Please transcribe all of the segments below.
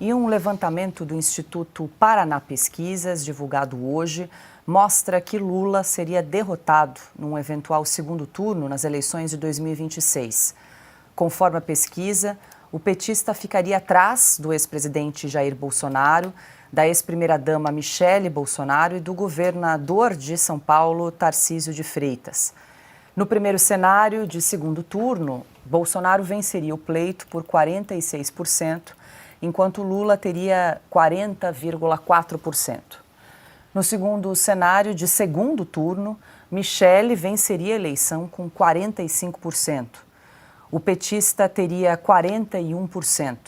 E um levantamento do Instituto Paraná Pesquisas, divulgado hoje, mostra que Lula seria derrotado num eventual segundo turno nas eleições de 2026. Conforme a pesquisa, o petista ficaria atrás do ex-presidente Jair Bolsonaro, da ex-primeira-dama Michele Bolsonaro e do governador de São Paulo, Tarcísio de Freitas. No primeiro cenário de segundo turno, Bolsonaro venceria o pleito por 46%, enquanto Lula teria 40,4%. No segundo cenário de segundo turno, Michele venceria a eleição com 45%. O petista teria 41%.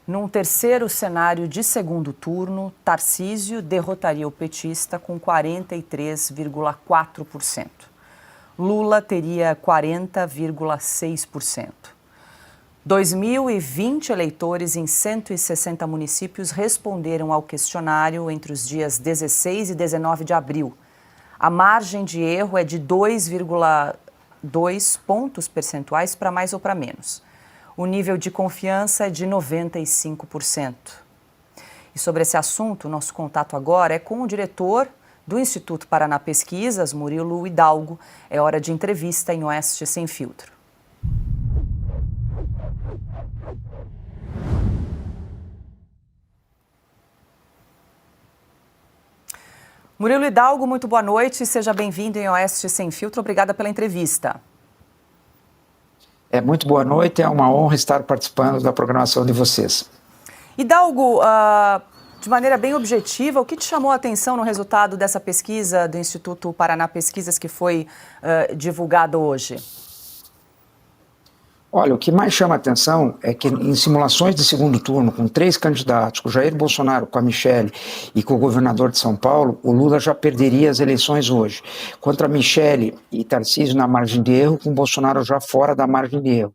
Num terceiro cenário de segundo turno, Tarcísio derrotaria o petista com 43,4%. Lula teria 40,6%. 2.020 eleitores em 160 municípios responderam ao questionário entre os dias 16 e 19 de abril. A margem de erro é de 2,2 pontos percentuais para mais ou para menos. O nível de confiança é de 95%. E sobre esse assunto, nosso contato agora é com o diretor do Instituto Paraná Pesquisas, Murilo Hidalgo. É hora de entrevista em Oeste Sem Filtro. Murilo Hidalgo, muito boa noite. Seja bem-vindo em Oeste Sem Filtro. Obrigada pela entrevista. Muito boa noite, é uma honra estar participando da programação de vocês. Hidalgo, de maneira bem objetiva, o que te chamou a atenção no resultado dessa pesquisa do Instituto Paraná Pesquisas que foi divulgada hoje? Olha, o que mais chama a atenção é que em simulações de segundo turno, com 3 candidatos, com Jair Bolsonaro, com a Michele e com o governador de São Paulo, o Lula já perderia as eleições hoje. Contra Michele e Tarcísio na margem de erro, com Bolsonaro já fora da margem de erro.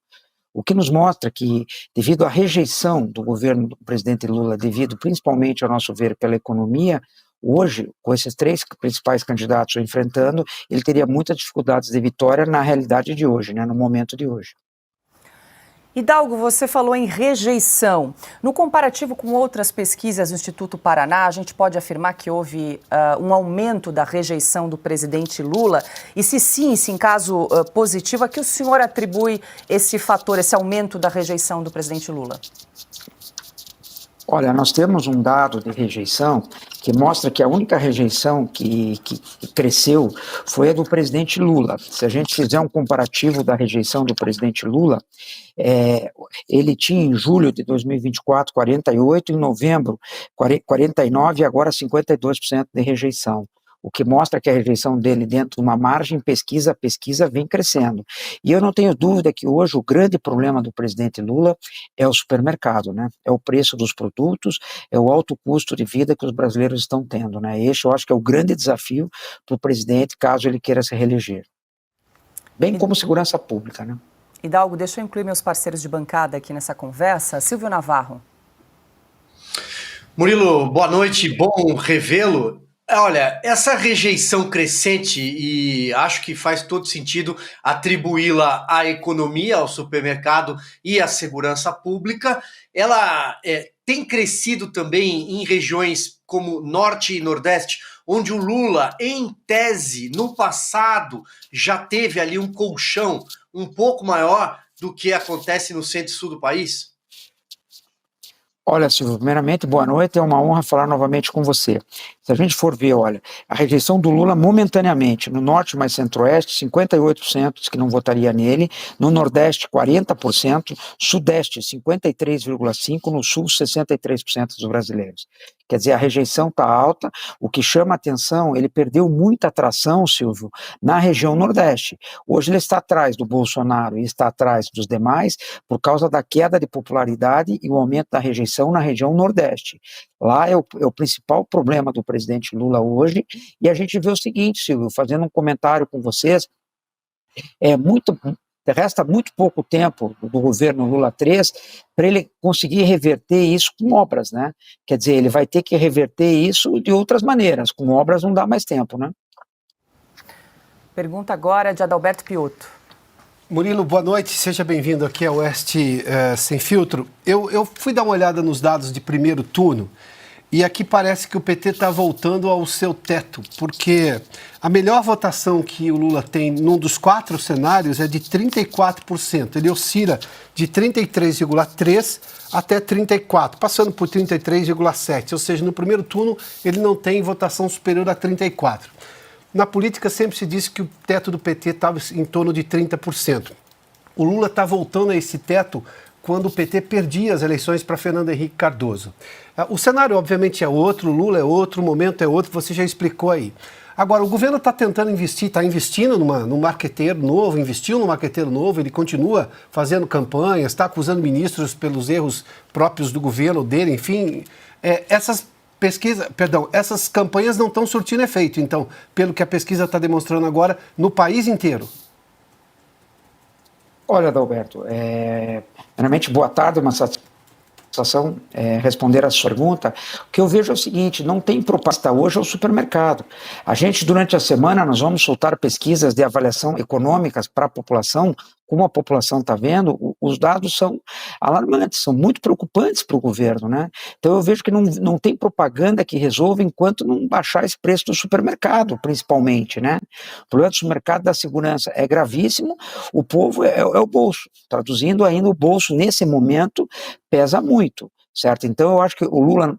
O que nos mostra que, devido à rejeição do governo do presidente Lula, devido principalmente, ao nosso ver, pela economia, hoje, com esses 3 principais candidatos enfrentando, ele teria muitas dificuldades de vitória na realidade de hoje, no momento de hoje. Hidalgo, você falou em rejeição. No comparativo com outras pesquisas do Instituto Paraná, a gente pode afirmar que houve um aumento da rejeição do presidente Lula? E se sim, se em caso positivo, a que o senhor atribui esse fator, esse aumento da rejeição do presidente Lula? Olha, nós temos um dado de rejeição que mostra que a única rejeição que cresceu foi a do presidente Lula. Se a gente fizer um comparativo da rejeição do presidente Lula, ele tinha em julho de 2024 48%, em novembro 49% e agora 52% de rejeição. O que mostra que a rejeição dele dentro de uma margem pesquisa vem crescendo. E eu não tenho dúvida que hoje o grande problema do presidente Lula é o supermercado, É o preço dos produtos, é o alto custo de vida que os brasileiros estão tendo, Esse eu acho que é o grande desafio para o presidente caso ele queira se reeleger. Bem como segurança pública, Hidalgo, deixa eu incluir meus parceiros de bancada aqui nessa conversa. Silvio Navarro. Murilo, boa noite, bom revê-lo. Olha, essa rejeição crescente, e acho que faz todo sentido atribuí-la à economia, ao supermercado e à segurança pública, ela tem crescido também em regiões como Norte e Nordeste, onde o Lula, em tese, no passado, já teve ali um colchão um pouco maior do que acontece no centro e sul do país? Olha, Silvio, primeiramente, boa noite, é uma honra falar novamente com você. Se a gente for ver, olha, a rejeição do Lula momentaneamente, no Norte mais Centro-Oeste, 58% diz que não votaria nele, no Nordeste, 40%, Sudeste, 53,5%, no Sul, 63% dos brasileiros. Quer dizer, a rejeição está alta, o que chama a atenção, ele perdeu muita atração, Silvio, na região Nordeste. Hoje ele está atrás do Bolsonaro e está atrás dos demais por causa da queda de popularidade e o aumento da rejeição na região Nordeste. Lá é o principal problema do presidente Lula hoje, e a gente vê o seguinte, Silvio, fazendo um comentário com vocês, resta muito pouco tempo do governo Lula 3 para ele conseguir reverter isso com obras, Quer dizer, ele vai ter que reverter isso de outras maneiras, com obras não dá mais tempo, Pergunta agora de Adalberto Piotto. Murilo, boa noite, seja bem-vindo aqui ao Oeste Sem Filtro. Eu fui dar uma olhada nos dados de primeiro turno e aqui parece que o PT está voltando ao seu teto, porque a melhor votação que o Lula tem num dos 4 cenários é de 34%. Ele oscila de 33,3% até 34%, passando por 33,7%. Ou seja, no primeiro turno ele não tem votação superior a 34%. Na política sempre se disse que o teto do PT estava em torno de 30%. O Lula está voltando a esse teto quando o PT perdia as eleições para Fernando Henrique Cardoso. O cenário, obviamente, é outro, o Lula é outro, o momento é outro, você já explicou aí. Agora, o governo está tentando investir, está investindo num marqueteiro novo, investiu num marqueteiro novo, ele continua fazendo campanhas, está acusando ministros pelos erros próprios do governo dele, enfim. Essas campanhas não estão surtindo efeito, então, pelo que a pesquisa está demonstrando agora, no país inteiro. Olha, Adalberto, primeiramente, boa tarde, uma satisfação responder a sua pergunta. O que eu vejo é o seguinte, não tem proposta hoje ao supermercado. A gente, durante a semana, nós vamos soltar pesquisas de avaliação econômicas para a população, como a população está vendo, os dados são alarmantes, são muito preocupantes para o governo, né? Então eu vejo que não tem propaganda que resolva enquanto não baixar esse preço do supermercado, principalmente, né? O problema do supermercado da segurança é gravíssimo, o povo é o bolso, traduzindo ainda o bolso nesse momento pesa muito, certo? Então eu acho que o Lula,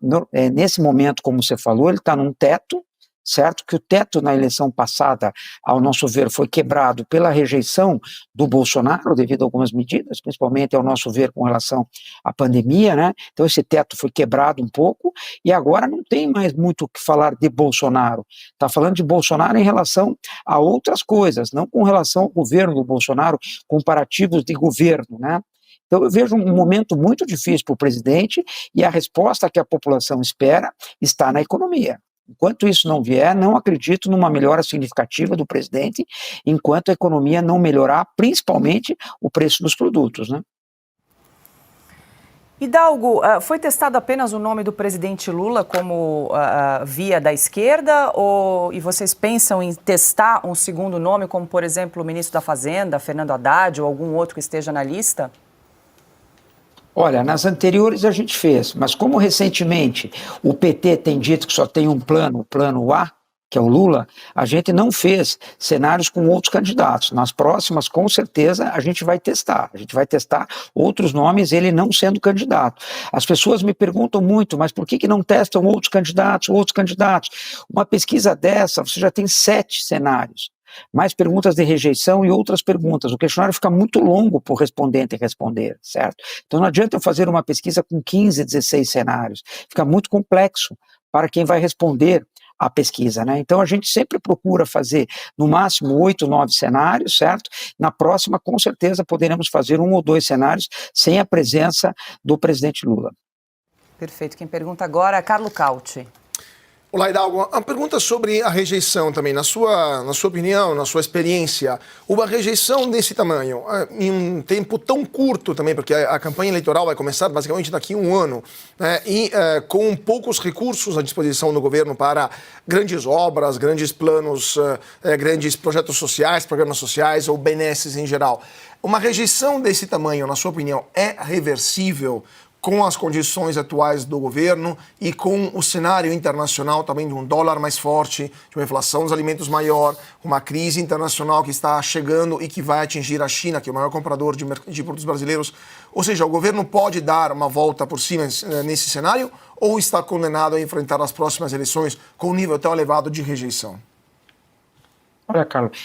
nesse momento, como você falou, ele está num teto, certo? Que o teto na eleição passada, ao nosso ver, foi quebrado pela rejeição do Bolsonaro devido a algumas medidas, principalmente ao nosso ver com relação à pandemia, né? Então esse teto foi quebrado um pouco e agora não tem mais muito o que falar de Bolsonaro. Está falando de Bolsonaro em relação a outras coisas, não com relação ao governo do Bolsonaro, comparativos de governo, né? Então eu vejo um momento muito difícil para o presidente e a resposta que a população espera está na economia. Enquanto isso não vier, não acredito numa melhora significativa do presidente, enquanto a economia não melhorar, principalmente o preço dos produtos, né? Hidalgo, foi testado apenas o nome do presidente Lula como via da esquerda e vocês pensam em testar um segundo nome, como, por exemplo, o ministro da Fazenda, Fernando Haddad, ou algum outro que esteja na lista? Olha, nas anteriores a gente fez, mas como recentemente o PT tem dito que só tem um plano, o plano A, que é o Lula, a gente não fez cenários com outros candidatos. Nas próximas, com certeza, a gente vai testar outros nomes, ele não sendo candidato. As pessoas me perguntam muito, mas por que não testam outros candidatos? Uma pesquisa dessa, você já tem 7 cenários. Mais perguntas de rejeição e outras perguntas. O questionário fica muito longo para o respondente responder, certo? Então não adianta eu fazer uma pesquisa com 15, 16 cenários. Fica muito complexo para quem vai responder a pesquisa, né? Então a gente sempre procura fazer no máximo 8, 9 cenários, certo? Na próxima, com certeza, poderemos fazer 1 ou 2 cenários sem a presença do presidente Lula. Perfeito. Quem pergunta agora é Carlo Cauti. Olá, Hidalgo. Uma pergunta sobre a rejeição também. Na sua opinião, na sua experiência, uma rejeição desse tamanho, em um tempo tão curto também, porque a campanha eleitoral vai começar basicamente daqui a 1 ano, né, e com poucos recursos à disposição do governo para grandes obras, grandes planos, grandes projetos sociais, programas sociais ou benesses em geral. Uma rejeição desse tamanho, na sua opinião, é reversível com as condições atuais do governo e com o cenário internacional também de um dólar mais forte, de uma inflação dos alimentos maior, uma crise internacional que está chegando e que vai atingir a China, que é o maior comprador de produtos brasileiros? Ou seja, o governo pode dar uma volta por cima nesse cenário ou está condenado a enfrentar as próximas eleições com um nível tão elevado de rejeição? Olha, Carlos,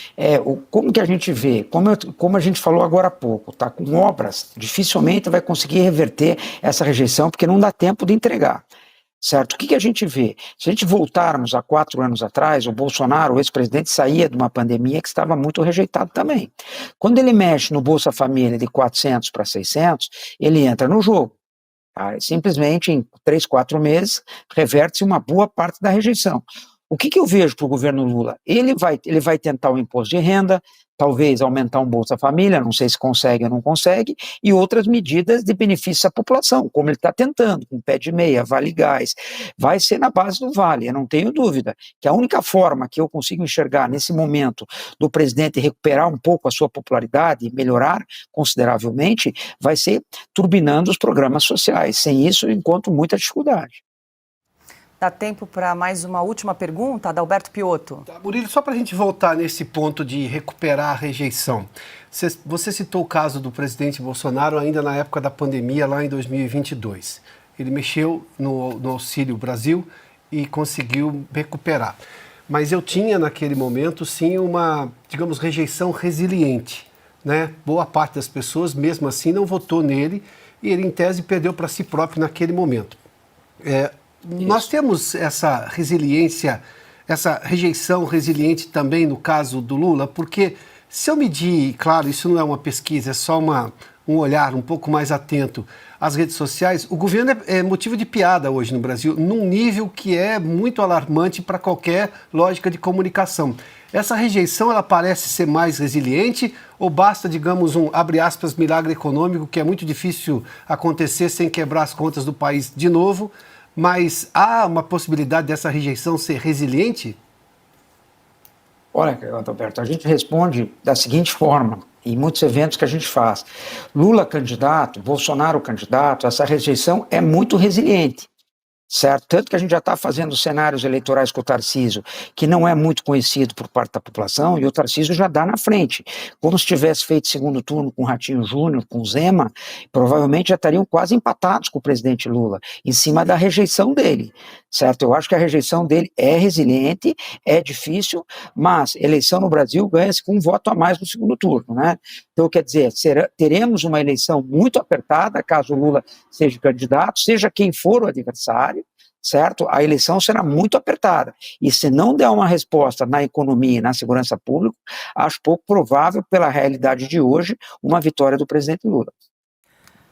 como que a gente vê, como a gente falou agora há pouco, tá? Com obras, dificilmente vai conseguir reverter essa rejeição, porque não dá tempo de entregar, certo? O que a gente vê? Se a gente voltarmos a 4 anos atrás, o Bolsonaro, o ex-presidente, saía de uma pandemia que estava muito rejeitado também. Quando ele mexe no Bolsa Família de 400 para 600, ele entra no jogo. Tá? Simplesmente em 3, 4 meses, reverte-se uma boa parte da rejeição. O que eu vejo para o governo Lula? Ele vai tentar o imposto de renda, talvez aumentar um Bolsa Família, não sei se consegue ou não consegue, e outras medidas de benefício à população, como ele está tentando, com pé de meia, Vale Gás. Vai ser na base do Vale, eu não tenho dúvida, que a única forma que eu consigo enxergar nesse momento do presidente recuperar um pouco a sua popularidade e melhorar consideravelmente, vai ser turbinando os programas sociais. Sem isso, eu encontro muita dificuldade. Dá tempo para mais uma última pergunta, Adalberto Piotto. Tá, Murilo, só para a gente voltar nesse ponto de recuperar a rejeição. Você citou o caso do presidente Bolsonaro ainda na época da pandemia, lá em 2022. Ele mexeu no Auxílio Brasil e conseguiu recuperar. Mas eu tinha naquele momento, sim, uma, digamos, rejeição resiliente, né? Boa parte das pessoas, mesmo assim, não votou nele e ele, em tese, perdeu para si próprio naquele momento. Nós temos essa resiliência, essa rejeição resiliente também no caso do Lula, porque se eu medir, claro, isso não é uma pesquisa, é só um olhar um pouco mais atento às redes sociais, o governo é motivo de piada hoje no Brasil, num nível que é muito alarmante para qualquer lógica de comunicação. Essa rejeição, ela parece ser mais resiliente ou basta, digamos, abre aspas, milagre econômico, que é muito difícil acontecer sem quebrar as contas do país de novo? Mas há uma possibilidade dessa rejeição ser resiliente? Olha, Adalberto, a gente responde da seguinte forma, em muitos eventos que a gente faz. Lula candidato, Bolsonaro candidato, essa rejeição é muito resiliente. Certo? Tanto que a gente já está fazendo cenários eleitorais com o Tarcísio, que não é muito conhecido por parte da população, e o Tarcísio já dá na frente. Como se tivesse feito segundo turno com o Ratinho Júnior, com o Zema, provavelmente já estariam quase empatados com o presidente Lula, em cima da rejeição dele. Certo? Eu acho que a rejeição dele é resiliente, é difícil, mas eleição no Brasil ganha-se com um voto a mais no segundo turno, né? Então, quer dizer, teremos uma eleição muito apertada, caso o Lula seja candidato, seja quem for o adversário, certo? A eleição será muito apertada. E se não der uma resposta na economia e na segurança pública, acho pouco provável, pela realidade de hoje, uma vitória do presidente Lula.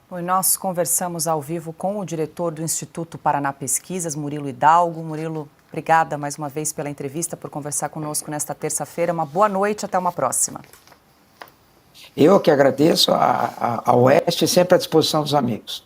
Bom, nós conversamos ao vivo com o diretor do Instituto Paraná Pesquisas, Murilo Hidalgo. Murilo, obrigada mais uma vez pela entrevista, por conversar conosco nesta terça-feira. Uma boa noite, até uma próxima. Eu que agradeço, a Oeste sempre à disposição dos amigos.